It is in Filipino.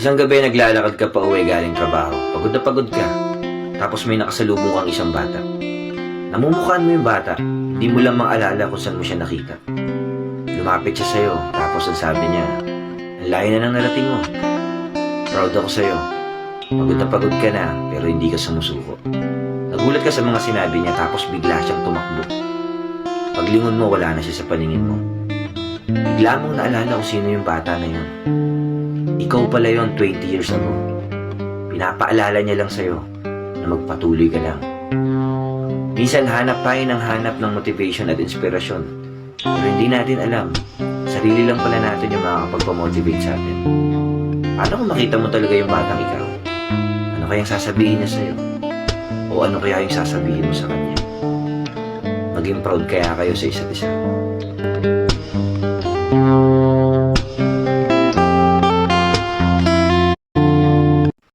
Isang gabi naglalakad ka pa uwi galing trabaho. Pagod na pagod ka. Tapos may nakasalubong kang isang bata. Namumukhaan mo yung bata. Hindi mo lang maalala kung saan mo siya nakita. Lumapit siya sa'yo. Tapos ang sabi niya, ang layo na nang narating mo. Proud ako sa'yo. Pagod na pagod ka na, pero hindi ka sumusuko. Nagulat ka sa mga sinabi niya, tapos bigla siyang tumakbo. Paglingon mo, wala na siya sa paningin mo. Bigla mong naalala kung sino yung bata na yun. Ikaw pala yun 20 years ago. Pinapaalala niya lang sa'yo na magpatuloy ka lang. Minsan hanap tayo ng motivation at inspirasyon. Pero hindi natin alam, sarili lang pala natin yung makakapagpamotivate sa atin. Paano kung makita mo talaga yung batang ikaw? Ano kayang sasabihin niya sa'yo? O ano kaya yung sasabihin mo sa kanya? Maging proud kaya kayo sa isa't isa?